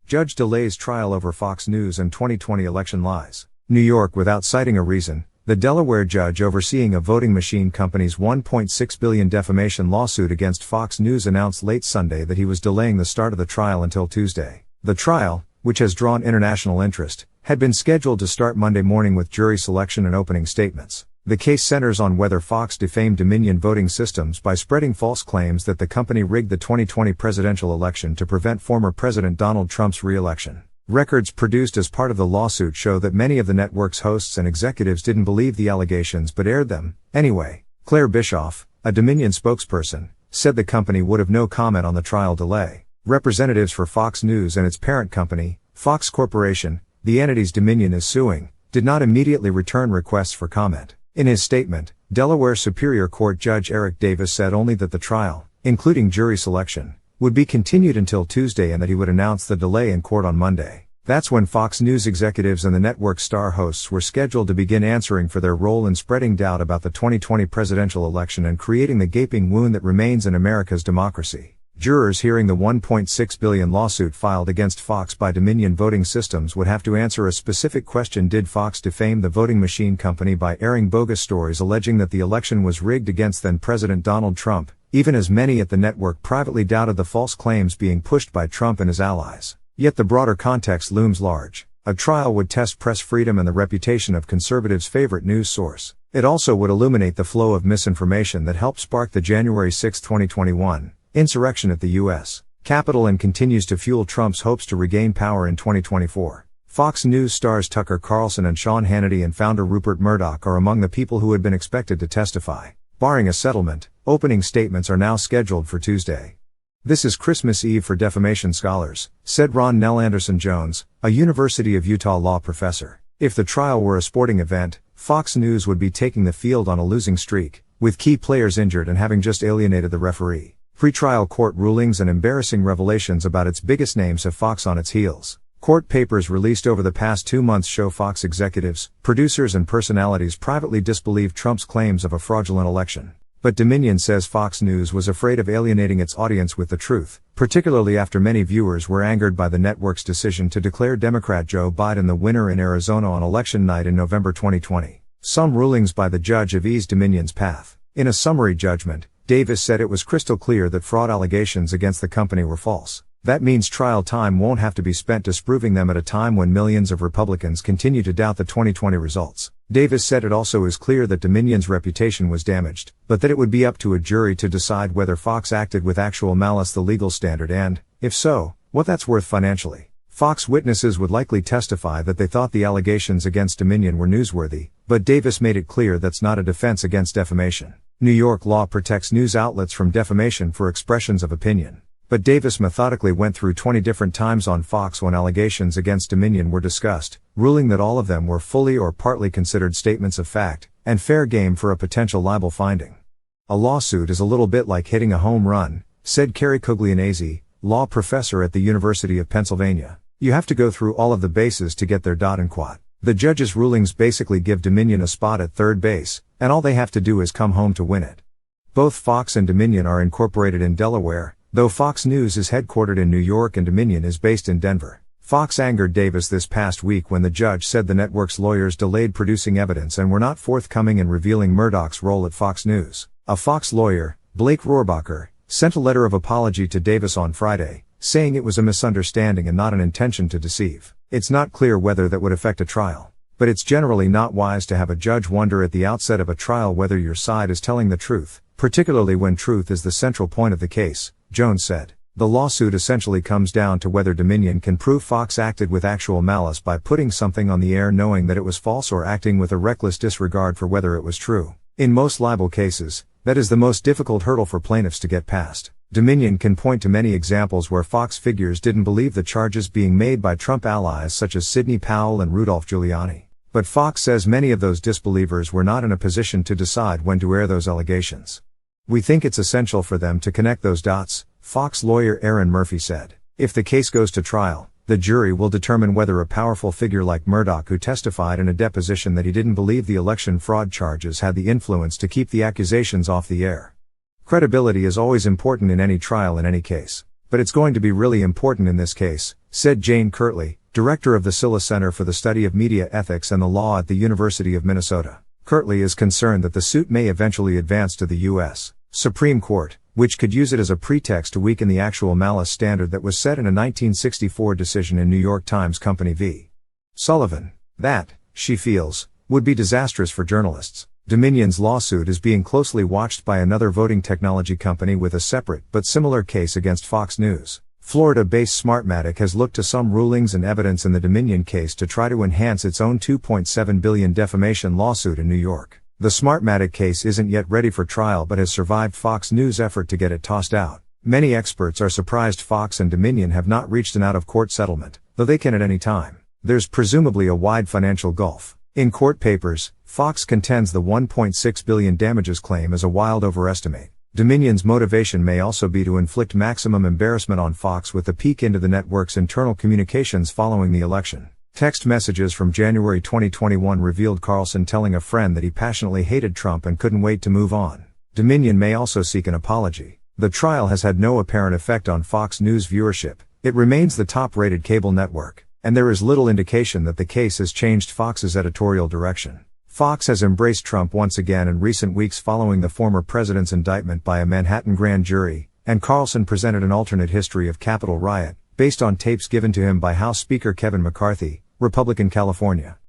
Judge delays trial over Fox News and 2020 election lies. New York. Without citing a reason, the Delaware judge overseeing a voting machine company's $1.6 billion defamation lawsuit against Fox News announced late Sunday that he was delaying the start of the trial until Tuesday. The trial, which has drawn international interest, had been scheduled to start Monday morning with jury selection and opening statements. The case centers on whether Fox defamed Dominion voting systems by spreading false claims that the company rigged the 2020 presidential election to prevent former President Donald Trump's re-election. Records produced as part of the lawsuit show that many of the network's hosts and executives didn't believe the allegations but aired them anyway. Claire Bischoff, a Dominion spokesperson, said the company would have no comment on the trial delay. Representatives for Fox News and its parent company, Fox Corporation, the entities Dominion is suing, did not immediately return requests for comment. In his statement, Delaware Superior Court Judge Eric Davis said only that the trial, including jury selection, would be continued until Tuesday and that he would announce the delay in court on Monday. That's when Fox News executives and the network's star hosts were scheduled to begin answering for their role in spreading doubt about the 2020 presidential election and creating the gaping wound that remains in America's democracy. Jurors hearing the $1.6 billion lawsuit filed against Fox by Dominion Voting Systems would have to answer a specific question: did Fox defame the voting machine company by airing bogus stories alleging that the election was rigged against then-President Donald Trump, even as many at the network privately doubted the false claims being pushed by Trump and his allies? Yet the broader context looms large. A trial would test press freedom and the reputation of conservatives' favorite news source. It also would illuminate the flow of misinformation that helped spark the January 6, 2021, insurrection at the U.S. Capitol and continues to fuel Trump's hopes to regain power in 2024. Fox News stars Tucker Carlson and Sean Hannity and founder Rupert Murdoch are among the people who had been expected to testify. Barring a settlement, opening statements are now scheduled for Tuesday. "This is Christmas Eve for defamation scholars," said Ron Nell Anderson-Jones, a University of Utah law professor. If the trial were a sporting event, Fox News would be taking the field on a losing streak, with key players injured and having just alienated the referee. Pre-trial court rulings and embarrassing revelations about its biggest names have Fox on its heels. Court papers released over the past 2 months show Fox executives, producers and personalities privately disbelieved Trump's claims of a fraudulent election. But Dominion says Fox News was afraid of alienating its audience with the truth, particularly after many viewers were angered by the network's decision to declare Democrat Joe Biden the winner in Arizona on election night in November 2020. Some rulings by the judge have eased Dominion's path. In a summary judgment, Davis said it was crystal clear that fraud allegations against the company were false. That means trial time won't have to be spent disproving them at a time when millions of Republicans continue to doubt the 2020 results. Davis said it also is clear that Dominion's reputation was damaged, but that it would be up to a jury to decide whether Fox acted with actual malice, the legal standard, and, if so, what that's worth financially. Fox witnesses would likely testify that they thought the allegations against Dominion were newsworthy, but Davis made it clear that's not a defense against defamation. New York law protects news outlets from defamation for expressions of opinion. But Davis methodically went through 20 different times on Fox when allegations against Dominion were discussed, ruling that all of them were fully or partly considered statements of fact, and fair game for a potential libel finding. "A lawsuit is a little bit like hitting a home run," said Carrie Cuglianese, law professor at the University of Pennsylvania. "You have to go through all of the bases to get there. And quad. The judge's rulings basically give Dominion a spot at third base, and all they have to do is come home to win it." Both Fox and Dominion are incorporated in Delaware, though Fox News is headquartered in New York and Dominion is based in Denver. Fox angered Davis this past week when the judge said the network's lawyers delayed producing evidence and were not forthcoming in revealing Murdoch's role at Fox News. A Fox lawyer, Blake Rohrbacher, sent a letter of apology to Davis on Friday, saying it was a misunderstanding and not an intention to deceive. "It's not clear whether that would affect a trial. But it's generally not wise to have a judge wonder at the outset of a trial whether your side is telling the truth, particularly when truth is the central point of the case," Jones said. The lawsuit essentially comes down to whether Dominion can prove Fox acted with actual malice by putting something on the air knowing that it was false or acting with a reckless disregard for whether it was true. In most libel cases, that is the most difficult hurdle for plaintiffs to get past. Dominion can point to many examples where Fox figures didn't believe the charges being made by Trump allies such as Sidney Powell and Rudolph Giuliani. But Fox says many of those disbelievers were not in a position to decide when to air those allegations. "We think it's essential for them to connect those dots," Fox lawyer Aaron Murphy said. "If the case goes to trial, the jury will determine whether a powerful figure like Murdoch, who testified in a deposition that he didn't believe the election fraud charges, had the influence to keep the accusations off the air." Credibility is always important in any trial in any case. but it's going to be really important in this case, said Jane Kirtley, director of the Scylla Center for the Study of Media Ethics and the Law at the University of Minnesota. Kirtley is concerned that the suit may eventually advance to the U.S. Supreme Court, which could use it as a pretext to weaken the actual malice standard that was set in a 1964 decision in New York Times Company v. Sullivan. That, she feels, would be disastrous for journalists. Dominion's lawsuit is being closely watched by another voting technology company with a separate but similar case against Fox News. Florida-based Smartmatic has looked to some rulings and evidence in the Dominion case to try to enhance its own $2.7 billion defamation lawsuit in New York. The Smartmatic case isn't yet ready for trial but has survived Fox News' effort to get it tossed out. Many experts are surprised Fox and Dominion have not reached an out-of-court settlement, though they can at any time. There's presumably a wide financial gulf. In court papers, Fox contends the $1.6 billion damages claim is a wild overestimate. Dominion's motivation may also be to inflict maximum embarrassment on Fox with the peek into the network's internal communications following the election. Text messages from January 2021 revealed Carlson telling a friend that he passionately hated Trump and couldn't wait to move on. Dominion may also seek an apology. The trial has had no apparent effect on Fox News viewership. It remains the top-rated cable network, and there is little indication that the case has changed Fox's editorial direction. Fox has embraced Trump once again in recent weeks following the former president's indictment by a Manhattan grand jury, and Carlson presented an alternate history of Capitol riot, based on tapes given to him by House Speaker Kevin McCarthy, Republican California.